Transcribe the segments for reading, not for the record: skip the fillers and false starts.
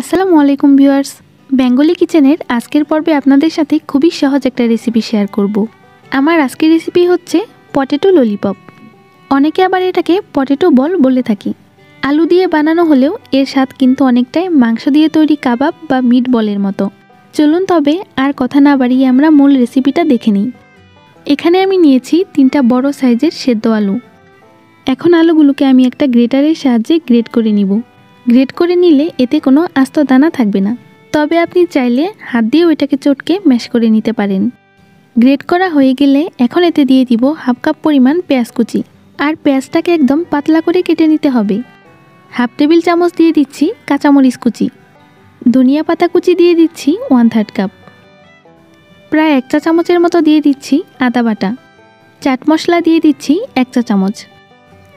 আসসালামু আলাইকুম viewers, Bengali কিচেনের আজকের পর্বে আপনাদের সাথে খুবই সহজ একটা রেসিপি শেয়ার করব। আমার আজকের রেসিপি হচ্ছে পটেটো ললিপপ। অনেকে আবার এটাকে পটেটো বল বলে থাকি। আলু দিয়ে বানানো হলেও এর স্বাদ কিন্তু অনেকটাই মাংস দিয়ে তৈরি কাবাব বা মিট বলের মতো। চলুন তবে আর কথা না বাড়িয়ে আমরা মূল রেসিপিটা দেখে নিই। এখানে আমি নিয়েছি 3টা বড় সাইজের সেদ্ধ আলু। এখন আলুগুলোকে আমি একটা গ্রেটারের সাহায্যে গ্রেট করে নিব। গ্রেট করে নিলে এতে কোনো আস্ত দানা থাকবে না, তবে আপনি চাইলে হাত দিয়েও এটাকে চটকে ম্যাশ করে নিতে পারেন। গ্রেট করা হয়ে গেলে এখন এতে দিয়ে দিব হাফ কাপ পরিমাণ পেঁয়াজ কুচি, আর পেঁয়াজটাকে একদম পাতলা করে কেটে নিতে হবে। হাফ টেবিল চামচ দিয়ে দিচ্ছি কাঁচামরিচ কুচি, ধনিয়া পাতা কুচি দিয়ে দিচ্ছি 1/3 কাপ, প্রায় 1 চা চামচের মতো দিয়ে দিচ্ছি আদা বাটা, চাট মশলা দিয়ে দিচ্ছি 1 চা চামচ,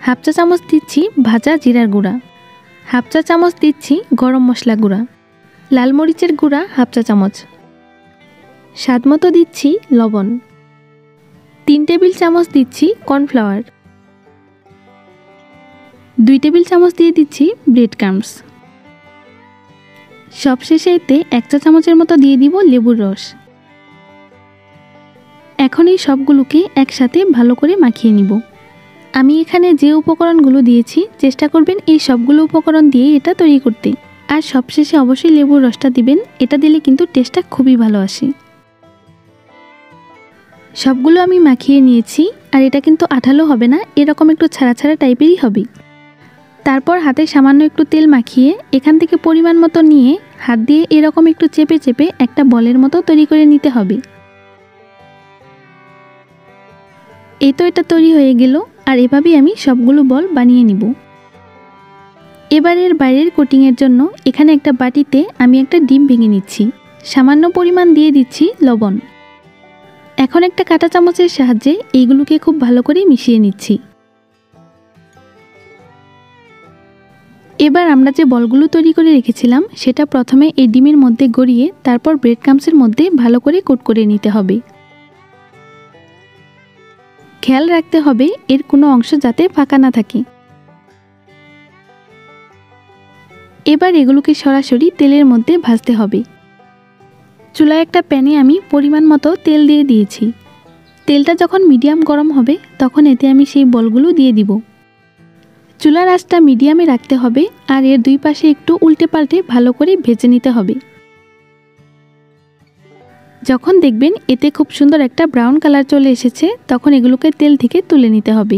হাফ চা চামচ দিচ্ছি ভাজা জিরার গুঁড়া, হাফ চা চামচ দিচ্ছি গরম মশলা গুঁড়া, লাল মরিচের গুঁড়া হাফ চা চামচ, স্বাদ মতো দিচ্ছি লবণ, 3 টেবিল চামচ দিচ্ছি কর্নফ্লাওয়ার, 2 টেবিল চামচ দিয়ে দিচ্ছি ব্রেড ক্রাম্বস। সবশেষে এতে 1 চা চামচের মতো দিয়ে দিব লেবুর রস। এখন এই সবগুলোকে একসাথে ভালো করে মাখিয়ে নিব। আমি এখানে যে উপকরণগুলো দিয়েছি চেষ্টা করবেন এই সবগুলো উপকরণ দিয়ে এটা তৈরি করতে, আর সবশেষে অবশ্যই লেবুর রসটা দিবেন, এটা দিলে কিন্তু টেস্টটা খুবই ভালো আসে। সবগুলো আমি মাখিয়ে নিয়েছি, আর এটা কিন্তু আঠালো হবে না, এরকম একটু ছাড়া ছাড়া টাইপেরই হবে। তারপর হাতে সামান্য একটু তেল মাখিয়ে এখান থেকে পরিমাণ মতো নিয়ে হাত দিয়ে এরকম একটু চেপে চেপে একটা বলের মতো তৈরি করে নিতে হবে। এই তো এটা তৈরি হয়ে গেল, আর এভাবেই আমি সবগুলো বল বানিয়ে নিব। এবারের বাইরের কোটিংয়ের জন্য এখানে একটা বাটিতে আমি একটা ডিম ভেঙে নিচ্ছি, সামান্য পরিমাণ দিয়ে দিচ্ছি লবণ। এখন একটা কাঁটা চামচের সাহায্যে এইগুলোকে খুব ভালো করে মিশিয়ে নিচ্ছি। এবার আমরা যে বলগুলো তৈরি করে রেখেছিলাম সেটা প্রথমে এই ডিমের মধ্যে গড়িয়ে তারপর ব্রেড ক্রাম্বসের মধ্যে ভালো করে কোট করে নিতে হবে। খেয়াল রাখতে হবে এর কোনো অংশ যাতে ফাঁকা না থাকে। এবার এগুলোকে সরাসরি তেলের মধ্যে ভাজতে হবে। চুলায় একটা প্যানে আমি পরিমাণ মতো তেল দিয়ে দিয়েছি। তেলটা যখন মিডিয়াম গরম হবে তখন এতে আমি সেই বলগুলো দিয়ে দিব। চুলার আঁচটা মিডিয়ামে রাখতে হবে, আর এর দুই পাশে একটু উল্টে পাল্টে ভালো করে ভেজে নিতে হবে। যখন দেখবেন এতে খুব সুন্দর একটা ব্রাউন কালার চলে এসেছে তখন এগুলোকে তেল থেকে তুলে নিতে হবে।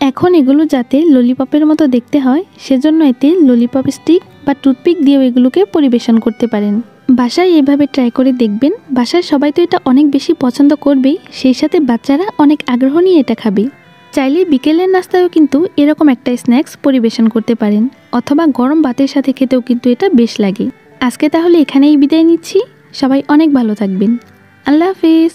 এখন এগুলো যাতে ললিপপের মতো দেখতে হয় সেজন্য এতে ললিপপ স্টিক বা টুথপিক দিয়েও এগুলোকে পরিবেশন করতে পারেন। বাসায় এভাবে ট্রাই করে দেখবেন, বাসার সবাই তো এটা অনেক বেশি পছন্দ করবেই, সেই সাথে বাচ্চারা অনেক আগ্রহ নিয়ে এটা খাবে। চাইলে বিকেলের নাস্তায়ও কিন্তু এরকম একটা স্ন্যাক্স পরিবেশন করতে পারেন, অথবা গরম ভাতের সাথে খেতেও কিন্তু এটা বেশ লাগে। আজকে তাহলে এখানেই বিদায় নিচ্ছি, সবাই অনেক ভালো থাকবেন। আল্লাহ হাফেজ।